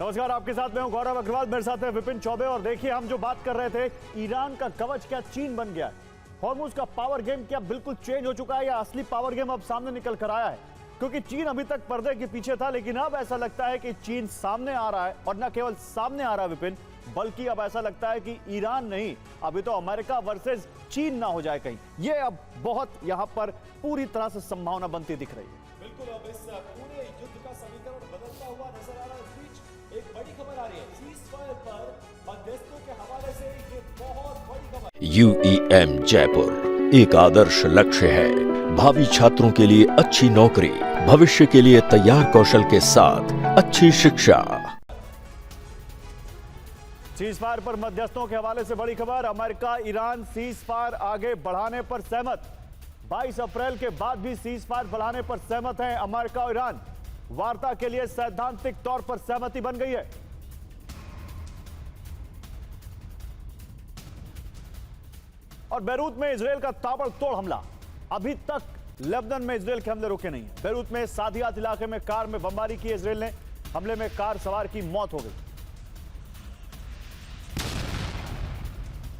नमस्कार, आपके साथ मैं हूं गौरव अग्रवाल, मेरे साथ है विपिन चौबे। और देखिए, हम जो बात कर रहे थे, ईरान का कवच क्या चीन बन गया है। हॉर्मुज का पावर गेम क्या बिल्कुल चेंज हो चुका है या असली पावर गेम अब सामने निकल कर आया है? क्योंकि चीन अभी तक पर्दे के पीछे था, लेकिन अब ऐसा लगता है कि चीन सामने आ रहा है। और न केवल सामने आ रहा है विपिन, बल्कि अब ऐसा लगता है कि ईरान नहीं, अभी तो अमेरिका वर्सेस चीन ना हो जाए कहीं। ये अब बहुत यहां पर पूरी तरह से संभावना बनती दिख रही है। बिल्कुल, अब इस पूरे युद्ध का समीकरण बदलता हुआ नजर आ रहा है। इस बीच एक बड़ी खबर आ रही है, सीज़फायर पर मध्यस्थों के हवाले से ये बहुत बड़ी खबर। UEM जयपुर एक आदर्श लक्ष्य है। भावी छात्रों के लिए अच्छी नौकरी, भविष्य के लिए तैयार कौशल के साथ अच्छी शिक्षा। सीज़फायर पर मध्यस्थों के हवाले से बड़ी खबर। अमेरिका ईरान सीज़फायर आगे बढ़ाने पर सहमत। 22 अप्रैल के बाद भी सीज़फायर बढ़ाने पर सहमत हैं अमेरिका और ईरान। वार्ता के लिए सैद्धांतिक तौर पर सहमति बन गई है। और बैरूत में इजरायल का ताबड़तोड़ हमला। अभी तक लेबनान में इजरायल के हमले रुके नहीं हैं। बैरूत में सादियात इलाके में कार में बमबारी की इजरायल ने। हमले में कार सवार की मौत हो गई।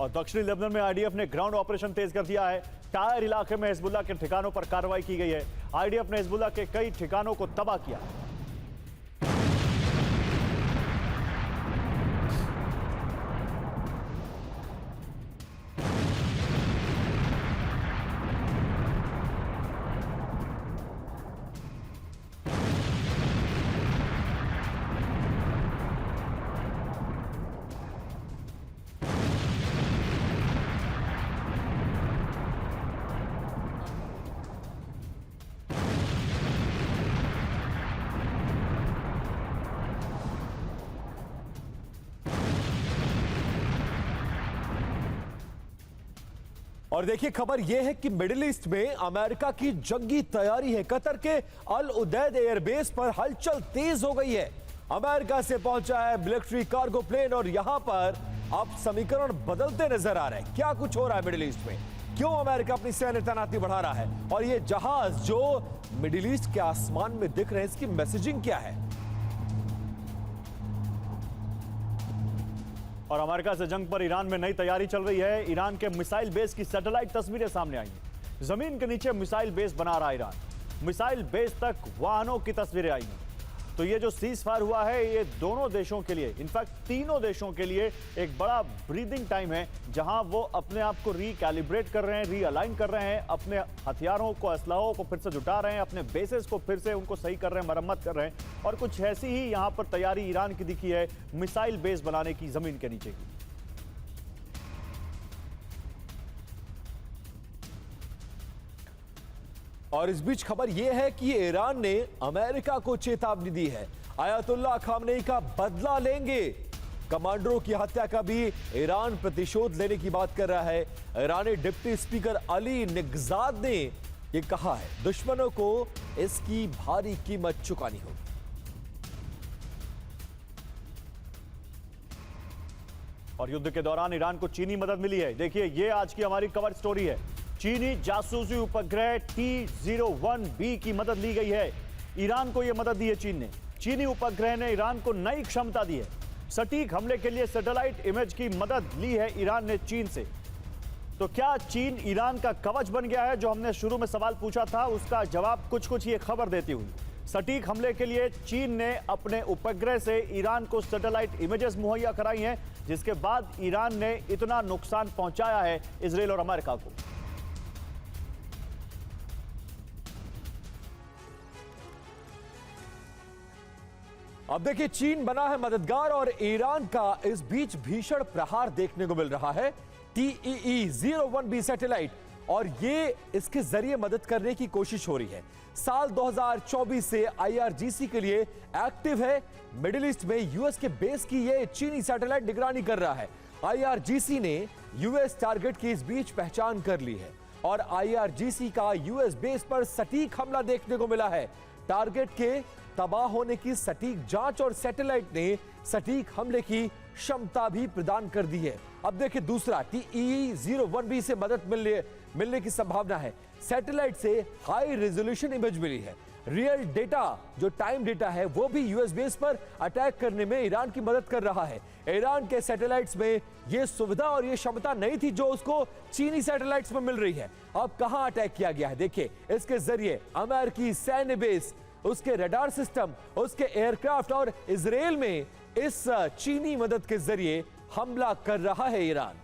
और दक्षिणी लेबनान में आईडीएफ ने ग्राउंड ऑपरेशन तेज कर दिया है। टायर इलाके में हिजबुल्लाह के ठिकानों पर कार्रवाई की गई है। आईडीएफ ने हिजबुल्लाह के कई ठिकानों को तबाह किया। और देखिए, खबर यह है कि मिडिल ईस्ट में अमेरिका की जंगी तैयारी है। कतर के अल उदैद एयरबेस पर हलचल तेज हो गई है। अमेरिका से पहुंचा है मिलिट्री कार्गो प्लेन और यहां पर अब समीकरण बदलते नजर आ रहे हैं। क्या कुछ हो रहा है मिडिल ईस्ट में? क्यों अमेरिका अपनी सैन्य तैनाती बढ़ा रहा है? और ये जहाज जो मिडिल ईस्ट के आसमान में दिख रहे हैं, इसकी मैसेजिंग क्या है? और अमेरिका से जंग पर ईरान में नई तैयारी चल रही है। ईरान के मिसाइल बेस की सैटेलाइट तस्वीरें सामने आई हैं। जमीन के नीचे मिसाइल बेस बना रहा है ईरान। मिसाइल बेस तक वाहनों की तस्वीरें आई हैं। तो ये जो सीज़फायर हुआ है, ये दोनों देशों के लिए, इनफैक्ट तीनों देशों के लिए एक बड़ा ब्रीदिंग टाइम है, जहां वो अपने आप को रिकैलिब्रेट कर रहे हैं, रीअलाइन कर रहे हैं, अपने हथियारों को, असलहों को फिर से जुटा रहे हैं, अपने बेसेस को फिर से उनको सही कर रहे हैं, मरम्मत कर रहे हैं। और कुछ ऐसी ही यहां पर तैयारी ईरान की दिखी है, मिसाइल बेस बनाने की जमीन के नीचे की। और इस बीच खबर यह है कि ईरान ने अमेरिका को चेतावनी दी है। आयतुल्लाह खामनेई का बदला लेंगे। कमांडरों की हत्या का भी ईरान प्रतिशोध लेने की बात कर रहा है। ईरानी डिप्टी स्पीकर अली निगजाद ने यह कहा है, दुश्मनों को इसकी भारी कीमत चुकानी होगी। और युद्ध के दौरान ईरान को चीनी मदद मिली है। देखिए, ये आज की हमारी कवर स्टोरी है। चीनी जासूसी उपग्रह T-01B की मदद ली गई है। ईरान को यह मदद दी है चीन ने। चीनी उपग्रह ने ईरान को नई क्षमता दी है। सटीक हमले के लिए सैटेलाइट इमेज की मदद ली है ईरान ने चीन से। तो क्या चीन ईरान का कवच बन गया है? जो हमने शुरू में सवाल पूछा था, उसका जवाब कुछ कुछ ये खबर देती हुई। सटीक हमले के लिए चीन ने अपने उपग्रह से ईरान को सैटेलाइट इमेजेस मुहैया कराई हैं, जिसके बाद ईरान ने इतना नुकसान पहुंचाया है इजरायल और अमेरिका को। अब देखिए, चीन बना है मददगार और ईरान का इस बीच भीषण प्रहार देखने को मिल रहा है। TEE-01B सैटेलाइट, और ये इसके जरिए मदद करने की कोशिश हो रही है। साल 2024 से IRGC के लिए एक्टिव है। मिडिल ईस्ट में यूएस के बेस की ये चीनी सैटेलाइट निगरानी कर रहा है। IRGC ने यूएस टारगेट की इस बीच पहचान कर ली है और IRGC का यूएस बेस पर सटीक हमला देखने को मिला है। टारगेट के तबाह होने की सटीक जांच और सैटेलाइट ने सटीक हमले की क्षमता भी प्रदान कर दी है। अब देखिए दूसरा TEE-01B से मदद मिलने की संभावना है। सैटेलाइट से हाई रेजोल्यूशन इमेज मिली है। रियल डेटा जो टाइम डेटा है वो भी यूएस बेस पर अटैक करने में ईरान की मदद कर रहा है। ईरान के सैटेलाइट्स में ये सुविधा और ये क्षमता नहीं थी जो उसको चीनी सैटेलाइट्स में मिल रही है। अब कहां अटैक किया गया है देखिए, इसके जरिए अमेरिकी सैन्य बेस, उसके रडार सिस्टम, उसके एयरक्राफ्ट और इजराइल में इस चीनी मदद के जरिए हमला कर रहा है ईरान।